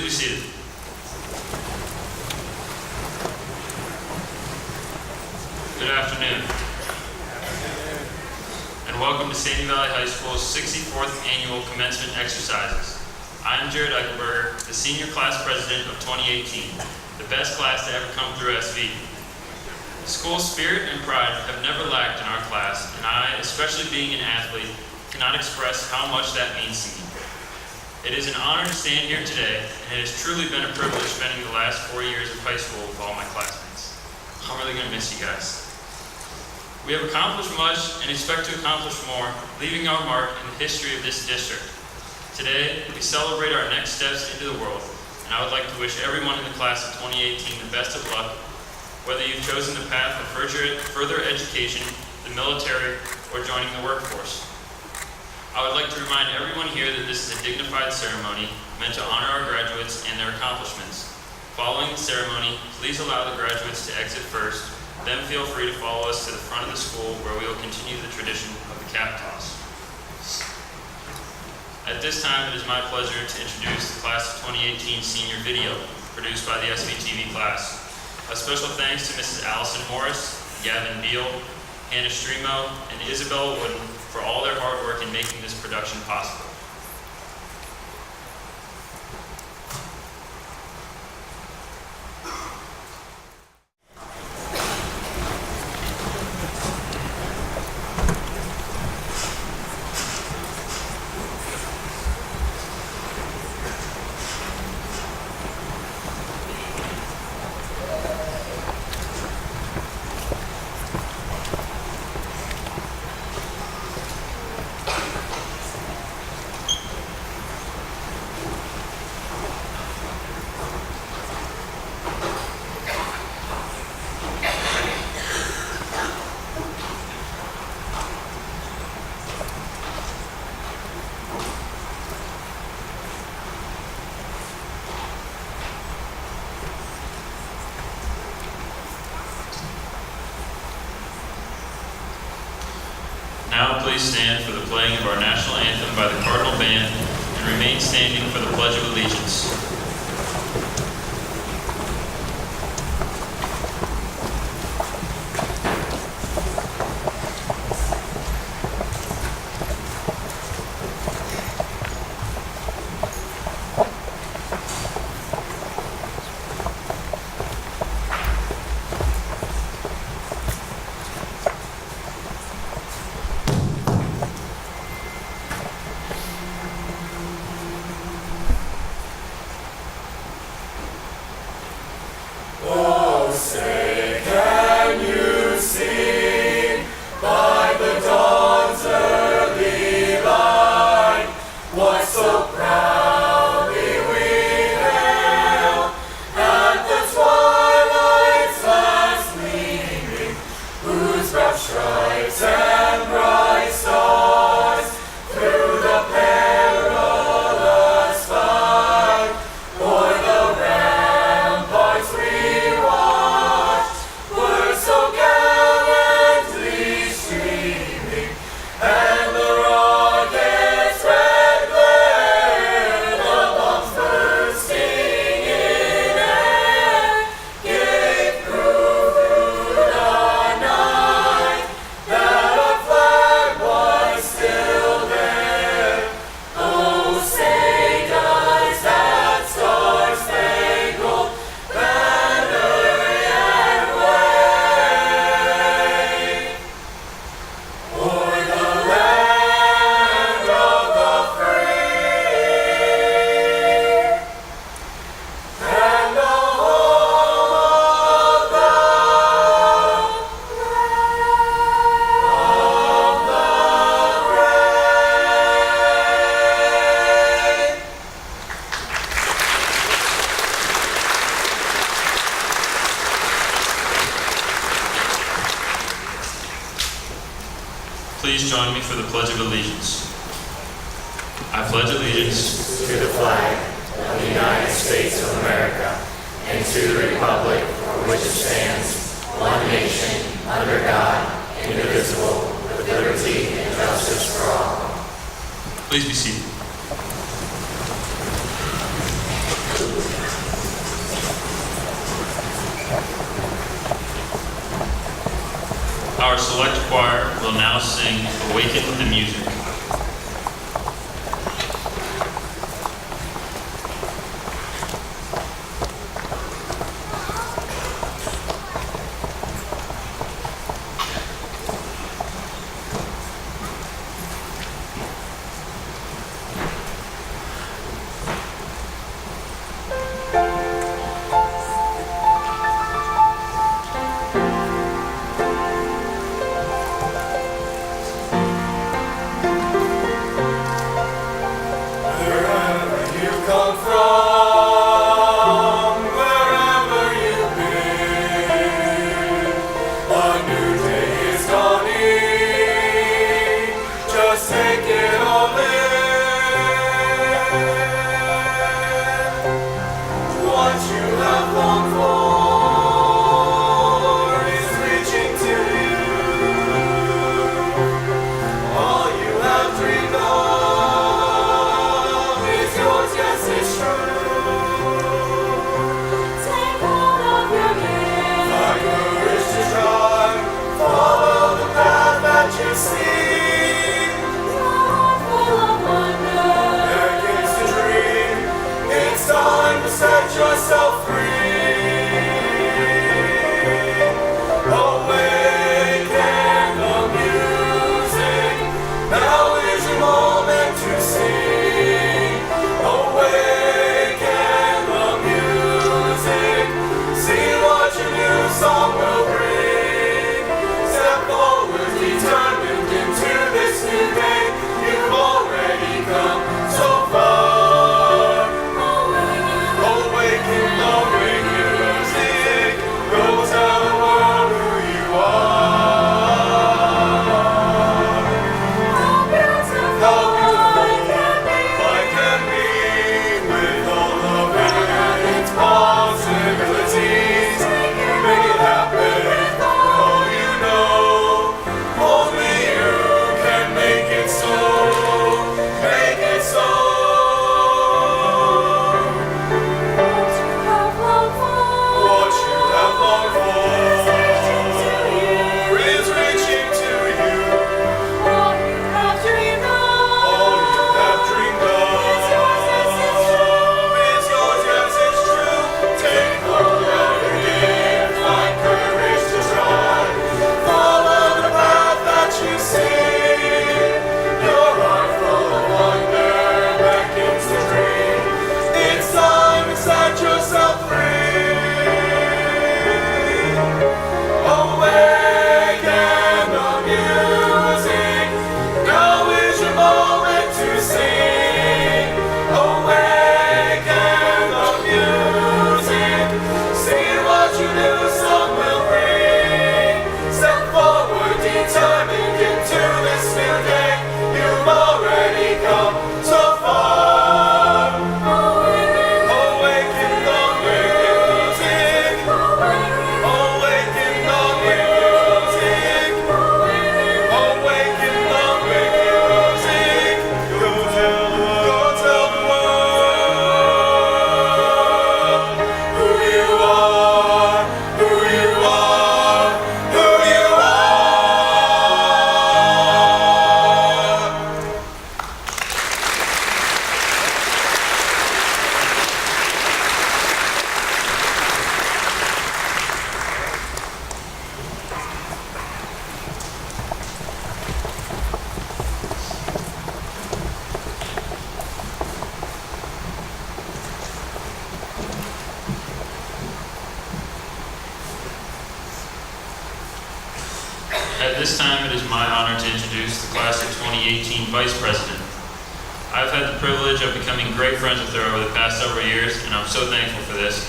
Please be seated. Good afternoon. And welcome to Sandy Valley High School's 64th annual commencement exercises. I'm Jared Eichelberger, the senior class president of 2018, the best class to ever come through SV. School spirit and pride have never lacked in our class, and I, especially being an athlete, cannot express how much that means to me. It is an honor to stand here today, and it has truly been a privilege spending the last 4 years of high school with all my classmates. I'm really going to miss you guys. We have accomplished much and expect to accomplish more, leaving our mark in the history of this district. Today, we celebrate our next steps into the world, and I would like to wish everyone in the class of 2018 the best of luck, whether you've chosen the path of further education, the military, or joining the workforce. I would like to remind everyone here that this is a dignified ceremony meant to honor our graduates and their accomplishments. Following the ceremony, please allow the graduates to exit first, then feel free to follow us to the front of the school where we will continue the tradition of the cap toss. At this time, it is my pleasure to introduce the class of 2018 senior video produced by the SVTV class. A special thanks to Mrs. Allison Morris, Gavin Beal, Hannah Stremo, and Isabella Wooden for all their hard work in making this production possible. Now please stand for the playing of our national anthem by the Cardinal Band and remain standing for the Pledge of Allegiance. Please join me for the Pledge of Allegiance. I pledge allegiance to the flag of the United States of America and to the republic for which it stands, one nation, under God, indivisible, with liberty and justice for all. Please be seated. Our select choir will now sing Awaken the Music. At this time, it is my honor to introduce the class of 2018 Vice President. I've had the privilege of becoming great friends with her over the past several years, and I'm so thankful for this.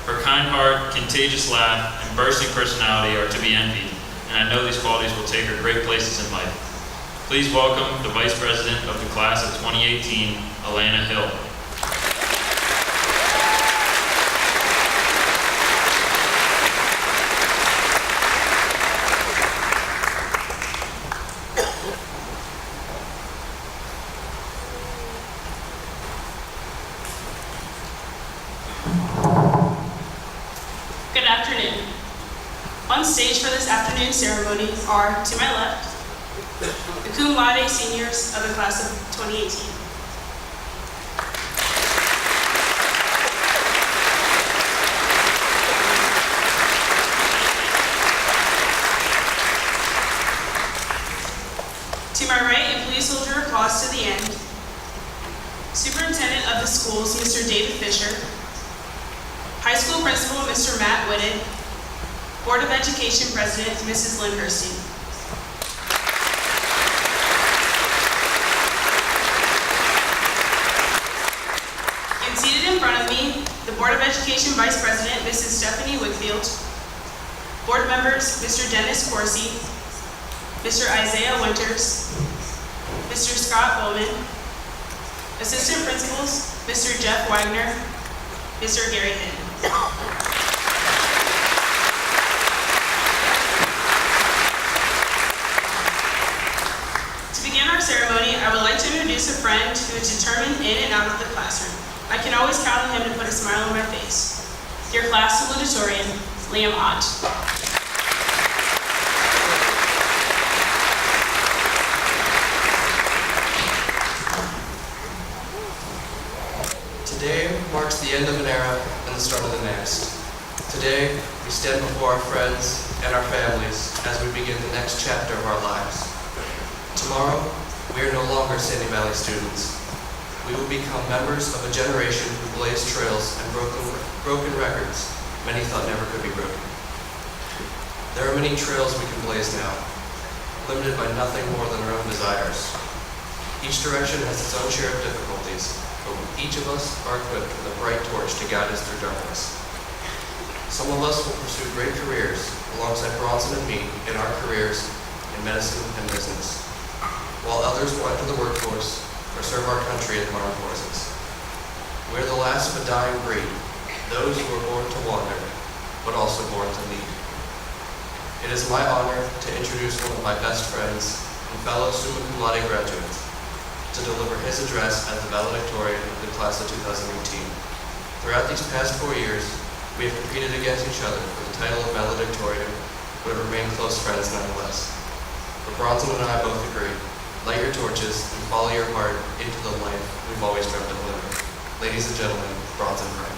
Her kind heart, contagious laugh, and bursting personality are to be envied, and I know these qualities will take her great places in life. Please welcome the Vice President of the class of 2018, Alana Hill. Good afternoon. On stage for this afternoon's ceremony are, to my left, the cum laude seniors of the class of 2018. To my right, and please hold your applause to the end, Superintendent of the schools, Mr. David Fisher, High School Principal, Mr. Matt Whitted, Board of Education President, Mrs. Lynn Hursty. And seated in front of me, the Board of Education Vice President, Mrs. Stephanie Wickfield, Board members, Mr. Dennis Corsi, Mr. Isaiah Winters, Mr. Scott Bowman, Assistant Principals, Mr. Jeff Wagner, Mr. Gary Hinton. To begin our ceremony, I would like to introduce a friend who is determined in and out of the classroom. I can always count on him to put a smile on my face. Dear class salutatorian, Liam Ott. Today marks the end of an era and the start of the next. Today, we stand before our friends and our families as we begin the next chapter of our lives. Tomorrow, we are no longer Sandy Valley students. We will become members of a generation who blazed trails and broken records many thought never could be broken. There are many trails we can blaze now, limited by nothing more than our own desires. Each direction has its own share of difficulties, but each of us are equipped with a bright torch to guide us through darkness. Some of us will pursue great careers alongside Bronson and me in our careers in medicine and business, while others will enter the workforce or serve our country in the armed forces. We are the last of a dying breed, those who were born to wander, but also born to lead. It is my honor to introduce one of my best friends and fellow summa cum laude graduates to deliver his address as the valedictorian of the class of 2018. Throughout these past 4 years, we have competed against each other for the title of valedictorian, but have remained close friends nonetheless. But Bronson and I both agree, light your torches and follow your heart into the life we've always dreamt of living. Ladies and gentlemen, Bronson Frank.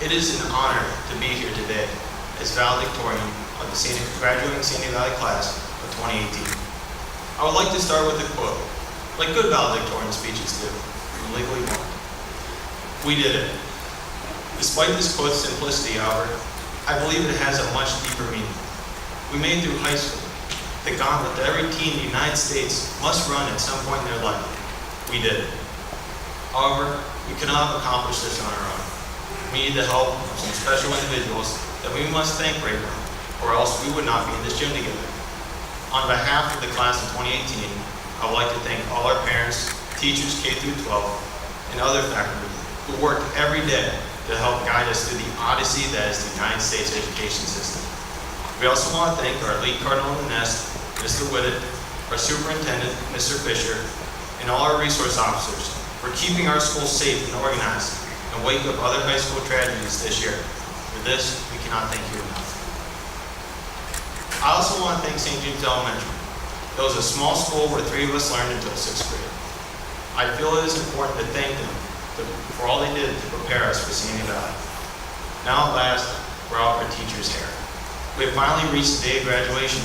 It is an honor to be here today as valedictorian of the graduating Sandy Valley class of 2018. I would like to start with a quote, like good valedictorian speeches do, from Legally Blonde. We did it. Despite this quote's simplicity, however, I believe it has a much deeper meaning. We made it through high school, the gauntlet that every teen in the United States must run at some point in their life. We did it. However, we could not have accomplished this on our own. We need the help of some special individuals that we must thank right now, or else we would not be in this gym together. On behalf of the class of 2018, I would like to thank all our parents, teachers K through 12, and other faculty who work every day to help guide us through the odyssey that is the United States education system. We also want to thank our lead cardinal in the nest, Mr. Whitted, our superintendent, Mr. Fisher, and all our resource officers for keeping our schools safe and organized and wake up other high school tragedies this year. For this, we cannot thank you enough. I also want to thank St. James Elementary. It was a small school where 3 of us learned until 6th grade. I feel it is important to thank them for all they did to prepare us for Sandy Valley. Now at last, we're off our teacher's hair. We have finally reached the day of graduation.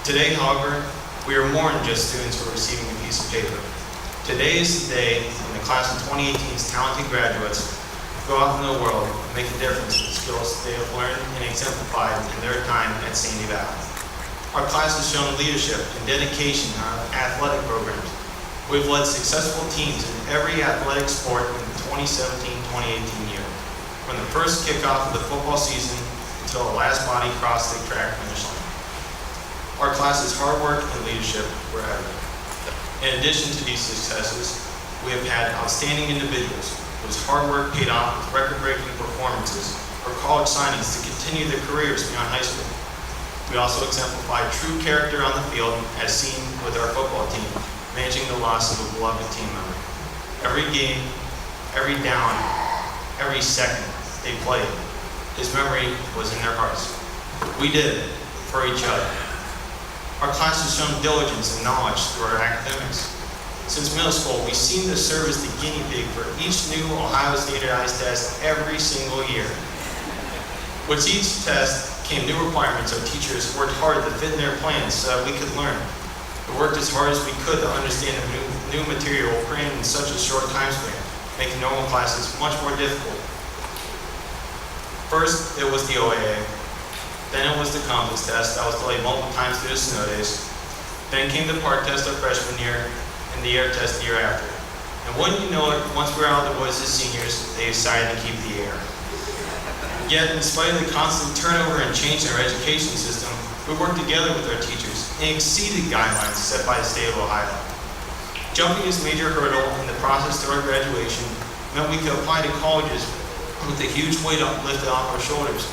Today, however, we are more than just students who are receiving a piece of paper. Today is the day when the class of 2018's talented graduates go out in the world and make a difference in the skills they have learned and exemplified in their time at Sandy Valley. Our class has shown leadership and dedication in our athletic programs. We've led successful teams in every athletic sport in the 2017-2018 year, from the first kickoff of the football season until the last body crossed the track finish line. Our class's hard work and leadership were evident. In addition to these successes, we have had outstanding individuals whose hard work paid off with record-breaking performances or college signings to continue their careers beyond high school. We also exemplify true character on the field as seen with our football team, managing the loss of a beloved team member. Every game, every down, every second they played, his memory was in their hearts. We did it for each other. Our class has shown diligence and knowledge through our academics. Since middle school, we seem to serve as the guinea pig for each new Ohio standardized test every single year. With each test came new requirements. Our teachers worked hard to fit in their plans so that we could learn. We worked as hard as we could to understand the new material crammed in such a short time span, making normal classes much more difficult. First, it was the OAA. Then it was the compass test that was delayed multiple times due to snow days. Then came the park test our freshman year and the air test the year after. And wouldn't you know it, once we were out of the woods as seniors, they decided to keep the air. Yet, in spite of the constant turnover and change in our education system, we worked together with our teachers and exceeded guidelines set by the state of Ohio. Jumping this major hurdle in the process to our graduation meant we could apply to colleges with a huge weight lifted off our shoulders.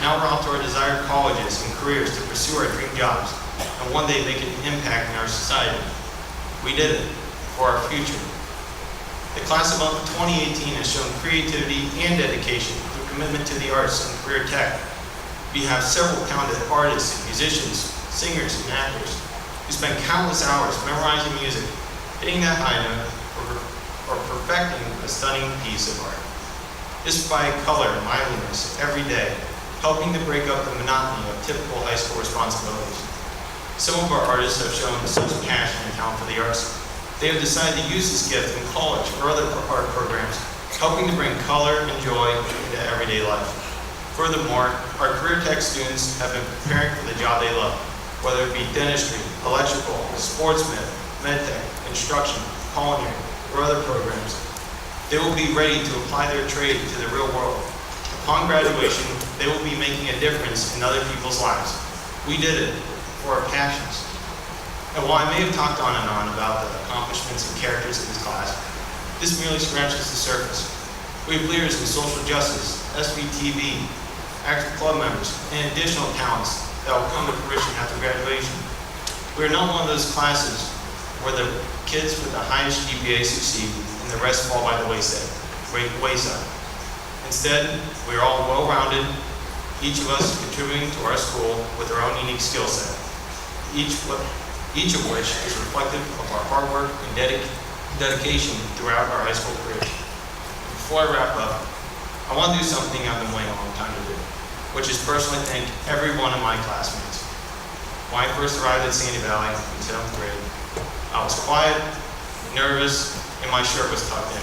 Now we're off to our desired colleges and careers to pursue our dream jobs and one day make an impact in our society. We did it for our future. The class of 2018 has shown creativity and dedication through commitment to the arts and career tech. We have several talented artists and musicians, singers and actors who spend countless hours memorizing music, hitting that high note, or perfecting a stunning piece of art. This provides color and liveliness every day, helping to break up the monotony of typical high school responsibilities. Some of our artists have shown such passion and talent for the arts. They have decided to use this gift in college or other art programs, helping to bring color and joy into everyday life. Furthermore, our career tech students have been preparing for the job they love, whether it be dentistry, electrical, sportsman, medtech, construction, culinary, or other programs. They will be ready to apply their trade to the real world. Upon graduation, they will be making a difference in other people's lives. We did it for our passions. And while I may have talked on and on about the accomplishments and characters of this class, this merely scratches the surface. We have leaders in social justice, SVTV, active club members, and additional talents that will come to fruition after graduation. We are not one of those classes where the kids with the highest GPA succeed and the rest fall by the wayside. Instead, we are all well-rounded, each of us contributing to our school with our own unique skill set, each of which is reflective of our hard work and dedication throughout our high school careers. Before I wrap up, I want to do something I've been waiting a long time to do, which is personally thank every one of my classmates. When I first arrived at Sandy Valley in 7th grade, I was quiet, nervous, and my shirt was tucked in.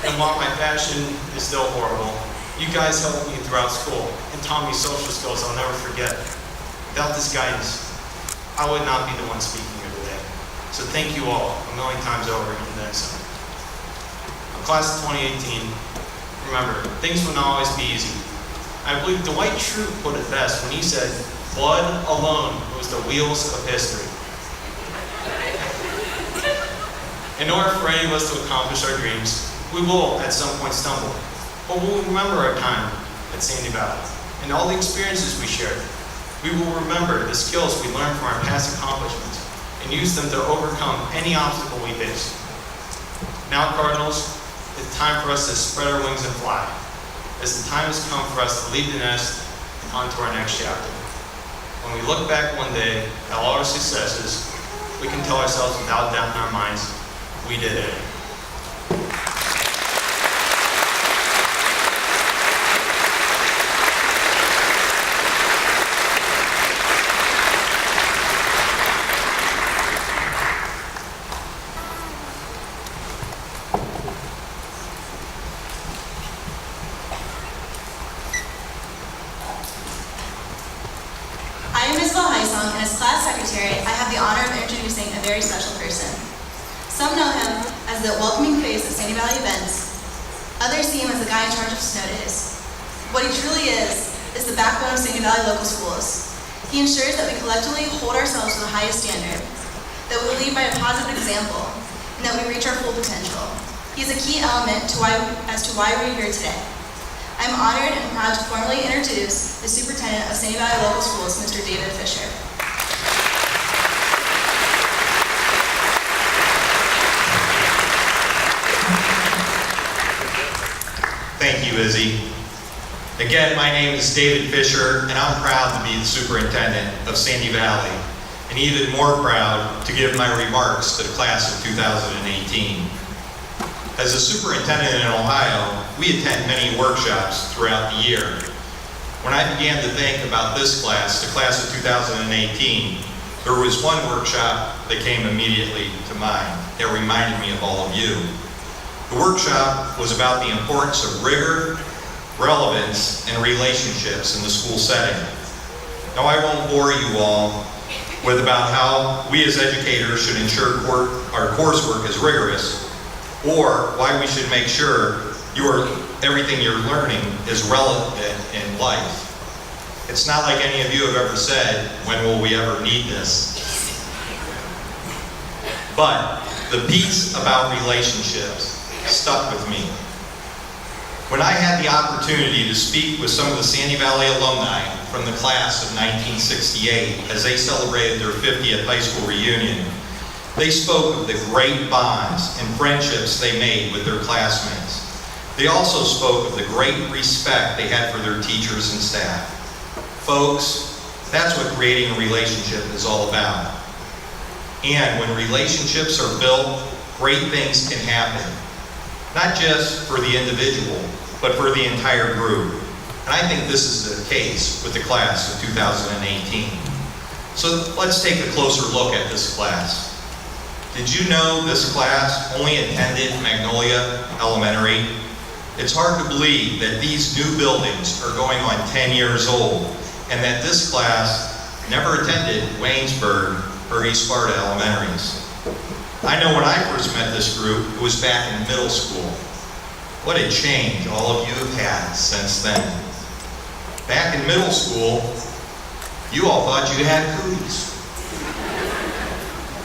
And while my fashion is still horrible, you guys helped me throughout school and taught me social skills I'll never forget. Without this guidance, I would not be the one speaking here today. So thank you all a million times over and then some. Class of 2018, remember, things will not always be easy. I believe Dwight Schrute put it best when he said, "Blood alone moves the wheels of history." In order for any of us to accomplish our dreams, we will at some point stumble, but we'll remember our time at Sandy Valley and all the experiences we shared. We will remember the skills we learned from our past accomplishments and use them to overcome any obstacle we face. Now, Cardinals, it's time for us to spread our wings and fly, as the time has come for us to leave the nest and on to our next chapter. When we look back one day at all our successes, we can tell ourselves without doubt in our minds, we did it. I am Isabel Heisong, and as class secretary, I have the honor of introducing a very special person. Some know him as the welcoming face of Sandy Valley events. Others see him as the guy in charge of snow days. What he truly is the backbone of Sandy Valley local schools. He ensures that we collectively hold ourselves to the highest standard, that we lead by a positive example, and that we reach our full potential. He is a key element as to why we're here today. I am honored and proud to formally introduce the Superintendent of Sandy Valley Local Schools, Mr. David Fisher. Thank you, Izzy. Again, my name is David Fisher, and I'm proud to be the superintendent of Sandy Valley, and even more proud to give my remarks to the class of 2018. As a superintendent in Ohio, we attend many workshops throughout the year. When I began to think about this class, the class of 2018, there was one workshop that came immediately to mind that reminded me of all of you. The workshop was about the importance of rigor, relevance, and relationships in the school setting. Now, I won't bore you all with about how we as educators should ensure our coursework is rigorous, or why we should make sure everything you're learning is relevant in life. It's not like any of you have ever said, when will we ever need this? But the piece about relationships stuck with me. When I had the opportunity to speak with some of the Sandy Valley alumni from the class of 1968 as they celebrated their 50th high school reunion, they spoke of the great bonds and friendships they made with their classmates. They also spoke of the great respect they had for their teachers and staff. Folks, that's what creating a relationship is all about. And when relationships are built, great things can happen. Not just for the individual, but for the entire group. And I think this is the case with the class of 2018. So let's take a closer look at this class. Did you know this class only attended Magnolia Elementary? It's hard to believe that these new buildings are going on 10 years old and that this class never attended Waynesburg or East Sparta Elementaries. I know when I first met this group, it was back in middle school. What a change all of you have had since then. Back in middle school, you all thought you had cooties.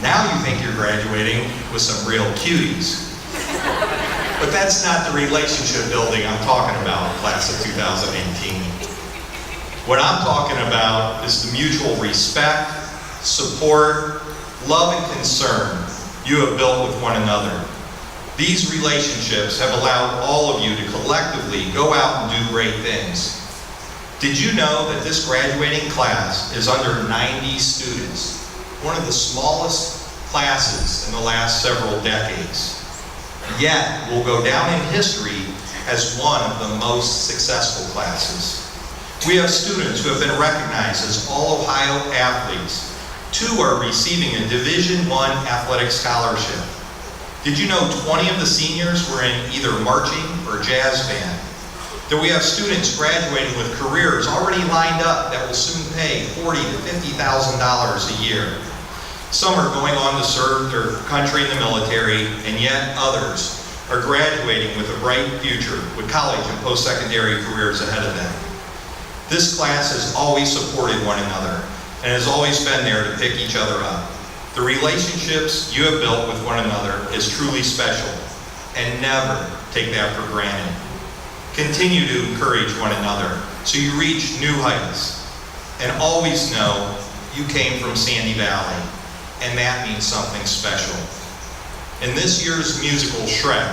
Now you think you're graduating with some real cuties. But that's not the relationship building I'm talking about, class of 2018. What I'm talking about is the mutual respect, support, love, and concern you have built with one another. These relationships have allowed all of you to collectively go out and do great things. Did you know that this graduating class is under 90 students? One of the smallest classes in the last several decades. Yet will go down in history as one of the most successful classes. We have students who have been recognized as All-Ohio athletes. 2 are receiving a Division I athletic scholarship. Did you know 20 of the seniors were in either marching or jazz band? That we have students graduating with careers already lined up that will soon pay $40,000 to $50,000 a year. Some are going on to serve their country in the military, and yet others are graduating with a bright future with college and post-secondary careers ahead of them. This class has always supported one another and has always been there to pick each other up. The relationships you have built with one another is truly special, and never take that for granted. Continue to encourage one another so you reach new heights, and always know you came from Sandy Valley, and that means something special. In this year's musical Shrek,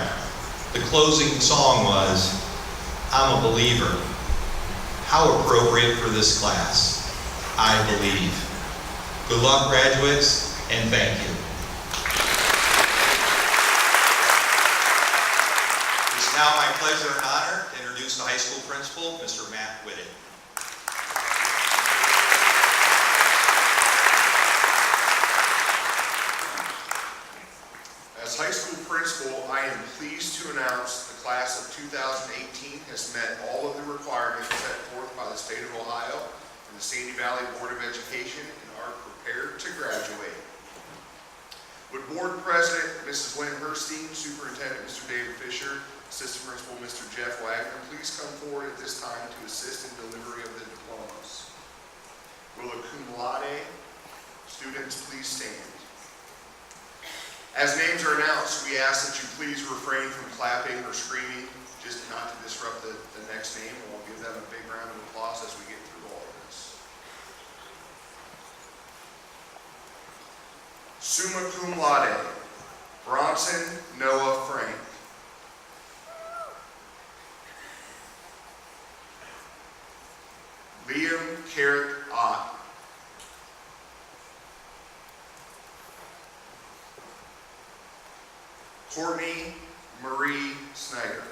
the closing song was, "I'm a Believer." How appropriate for this class. I believe. Good luck, graduates, and thank you. It's now my pleasure and honor to introduce the high school principal, Mr. Matt Whitted. As high school principal, I am pleased to announce the class of 2018 has met all of the requirements set forth by the state of Ohio and the Sandy Valley Board of Education and are prepared to graduate. Would Board President Mrs. Lynn Herstein, Superintendent Mr. David Fisher, Assistant Principal Mr. Jeff Wagner please come forward at this time to assist in delivery of the diplomas. Will the cum laude students please stand? As names are announced, we ask that you please refrain from clapping or screaming. just not to disrupt the next name, we'll give them a big round of applause as we get through all of this. Summa cum laude, Bronson Noah Frank. Liam Carrick Ott. Courtney Marie Snyder.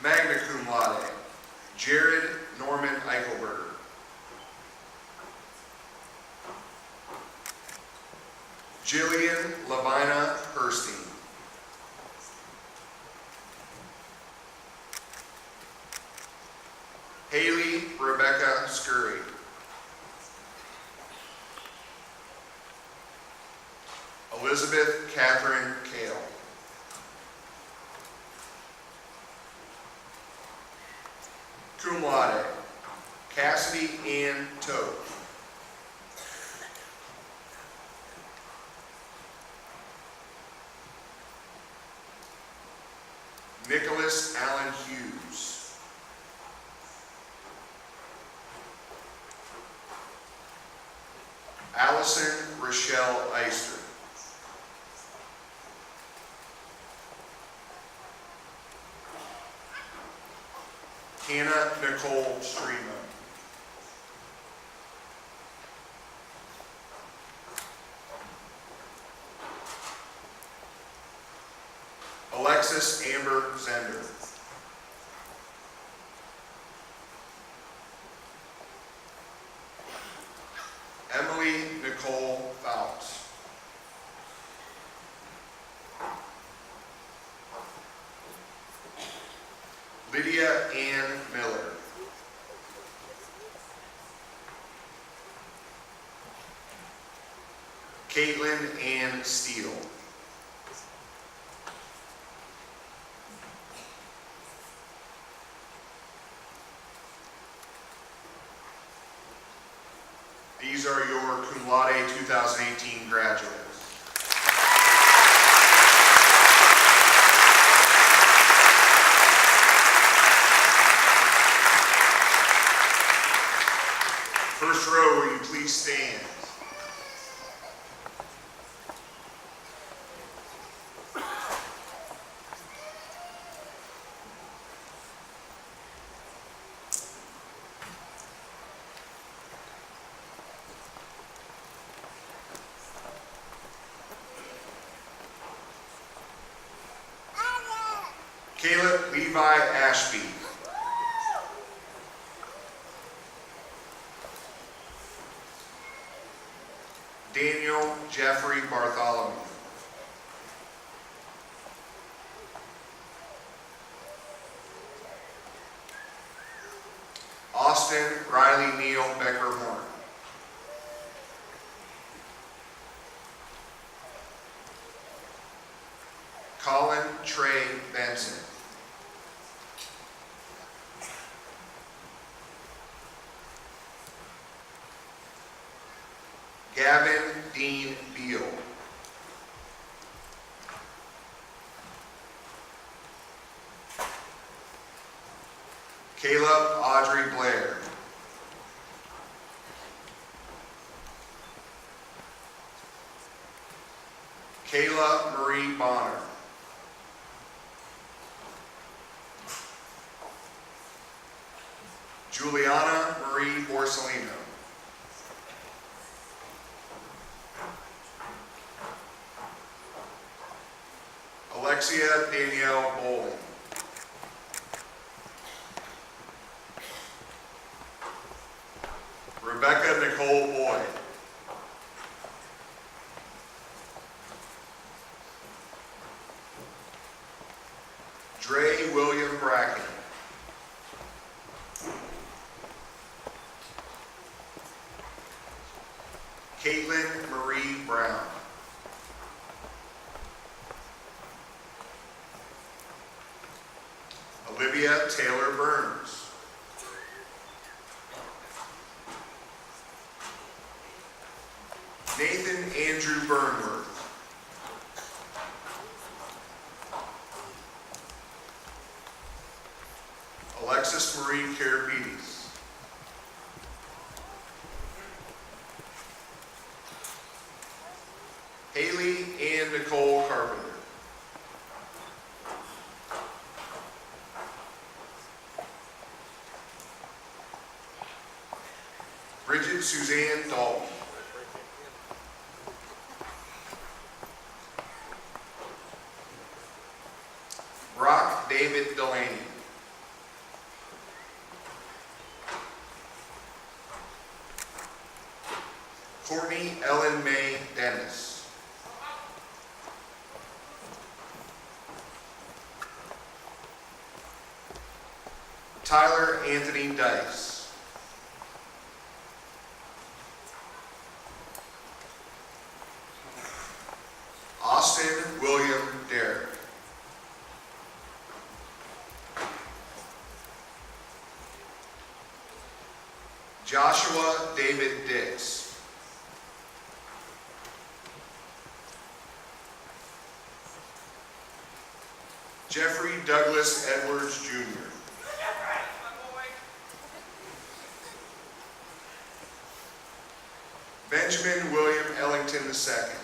Magna cum laude, Jared Norman Eichelberger. Jillian Lavina Herstein. Haley Rebecca Scurry. Elizabeth Catherine Kale. Cum laude, Cassidy Ann Toth. Nicholas Allen Hughes. Allison Rochelle Eister. Hannah Nicole Strema. Alexis Amber Zender. Emily Nicole Fouts. Lydia Ann Miller. Caitlin Ann Steele. These are your cum laude 2018 graduates. First row, will you please stand? Caleb Levi Ashby. Daniel Jeffrey Bartholomew. Austin Riley Neal Becker Horn. Colin Trey Benson. Gavin Dean Beal. Caleb Audrey Blair. Kayla Marie Bonner. Juliana Marie Borsellino. Alexia Danielle Bowling. Rebecca Nicole Boyd. Dre William Bracken. Caitlin Marie Brown. Olivia Taylor Burns. Nathan Andrew Burnworth. Marjorie Karapides. Haley Ann Nicole Carpenter. Bridget Suzanne Dalton. Brock David Delaney. Courtney Ellen May Dennis. Tyler Anthony Dice. Austin William Derrick. Joshua David Dix. Jeffrey Douglas Edwards Jr. Benjamin William Ellington II.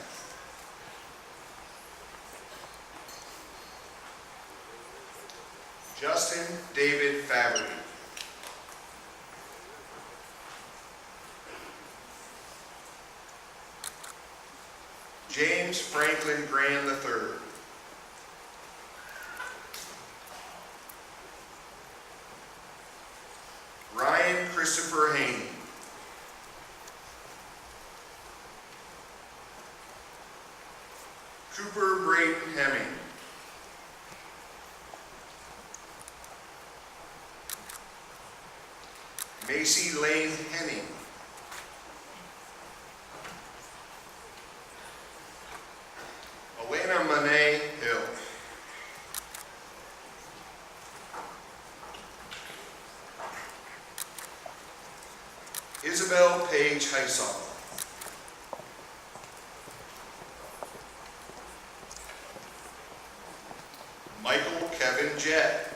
Justin David Faberty. James Franklin Graham III. Ryan Christopher Haney. Cooper Brayton Hemming. Macy Lane Henning. Elena Monet Hill. Isabel Paige Heisel. Michael Kevin Jett.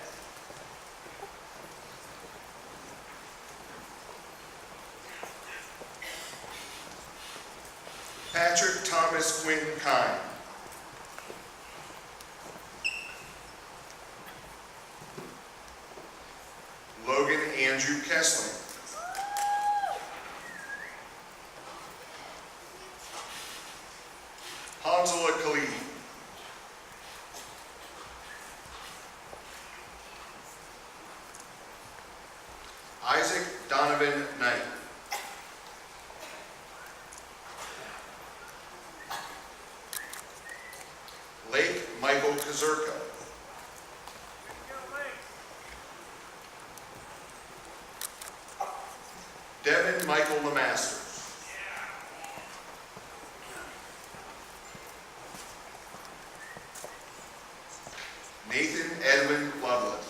Patrick Thomas Quinn Kine. Logan Andrew Kessling. Hanzala Khalid. Isaac Donovan Knight. Lake Michael Kazurka. Devin Michael Lemasters. Nathan Edwin Loveless.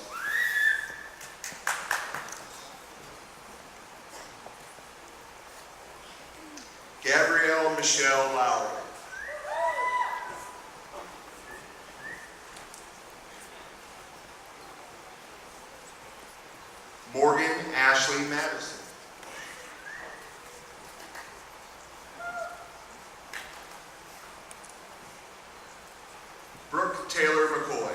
Gabrielle Michelle Lowry. Morgan Ashley Madison. Brooke Taylor McCoy.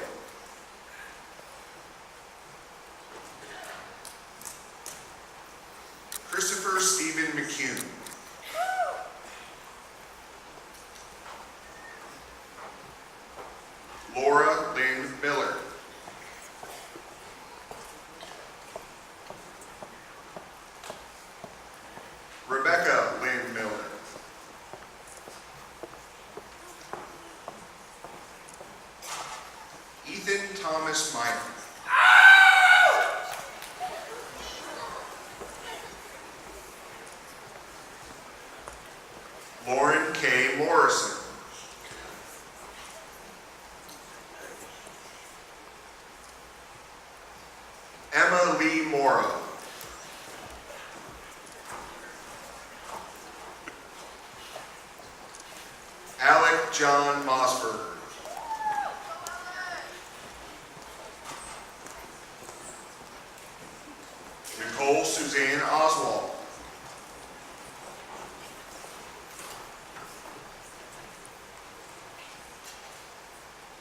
Christopher Stephen McCune. Laura Lynn Miller. Rebecca Lynn Miller. Ethan Thomas Meyer. Lauren K. Morrison. Emma Lee Morrow. Alec John Mossberger. Suzanne Oswald.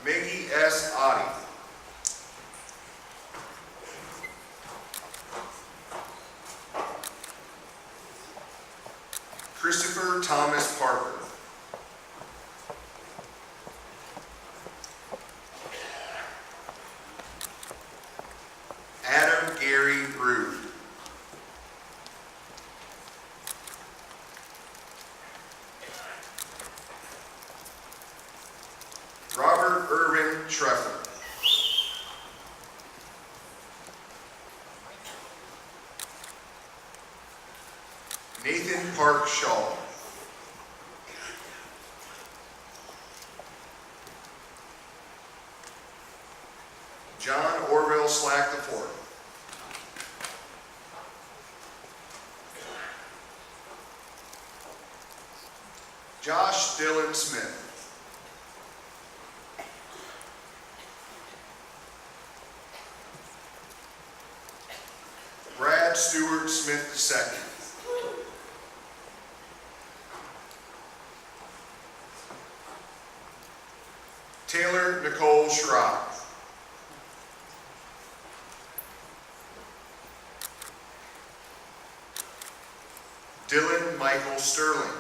Maggie S. Oddie. Christopher Thomas Parker. Adam Gary Rude. Robert Irvin Treffer. Nathan Park Shaw. John Orville Slack IV. Josh Dylan Smith. Brad Stewart Smith II. Taylor Nicole Schrock. Dylan Michael Sterling.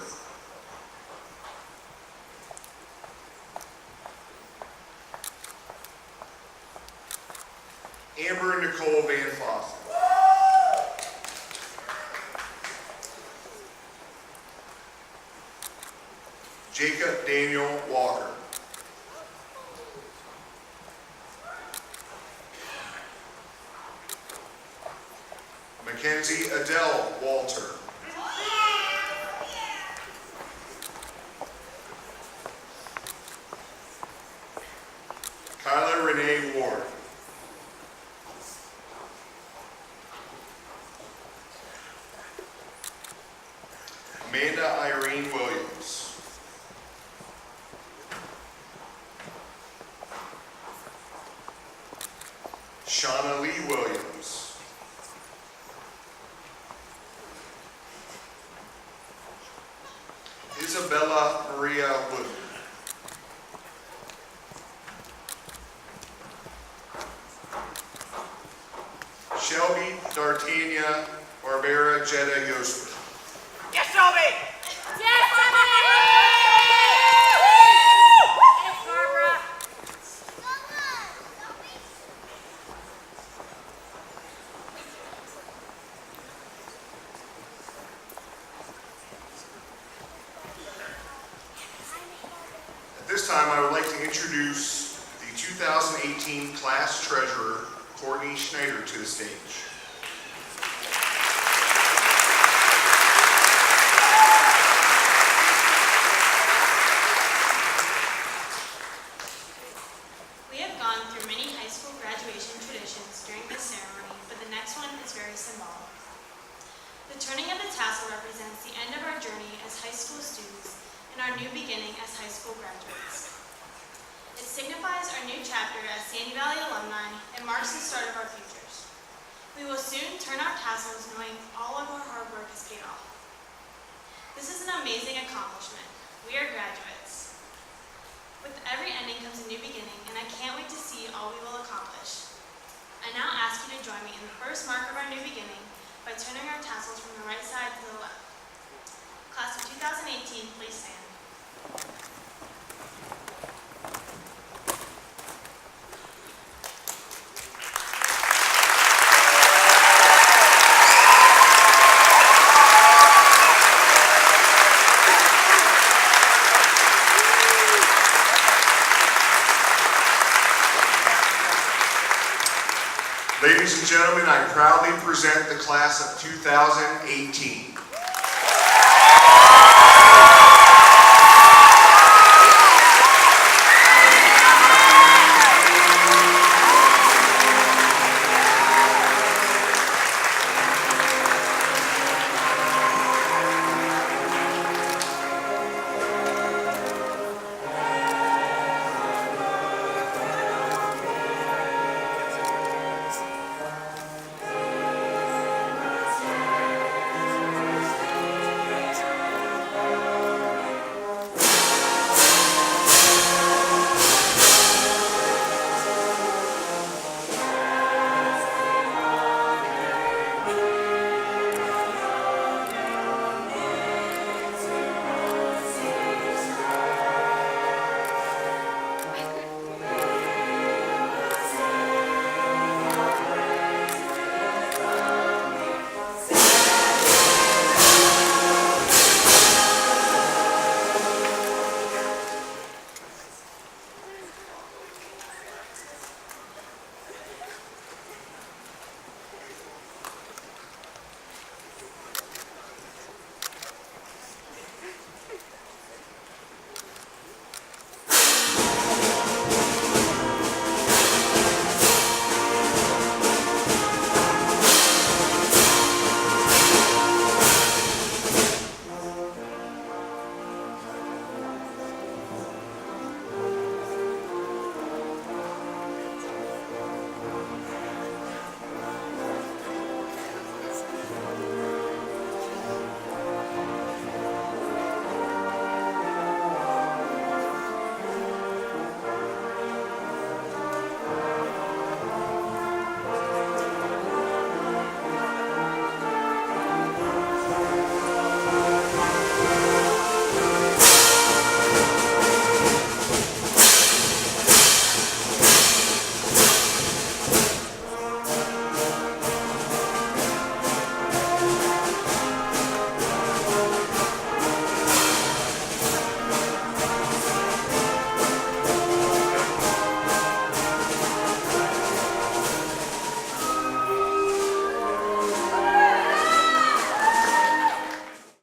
Amber Nicole Van Fossen. Jacob Daniel Walker. Mackenzie Adele Walter. Kyla Renee Ward. Amanda Irene Williams. Shauna Lee Williams. Isabella Maria Wood. Shelby D'Artagnan Barbera Jetta Yosef. Yes, Shelby! Yes, Barbara! At this time, I would like to introduce the 2018 class treasurer, Courtney Schneider, to the stage. We have gone through many high school graduation traditions during this ceremony, but the next one is very symbolic. The turning of the tassel represents the end of our journey as high school students and our new beginning as high school graduates. It signifies our new chapter as Sandy Valley alumni and marks the start of our futures. We will soon turn our tassels knowing all of our hard work has paid off. This is an amazing accomplishment. We are graduates. With every ending comes a new beginning, and I can't wait to see all we will accomplish. I now ask you to join me in the first mark of our new beginning by turning our tassels from the right side to the left. Class of 2018, please stand. Ladies and gentlemen, I proudly present the class of 2018.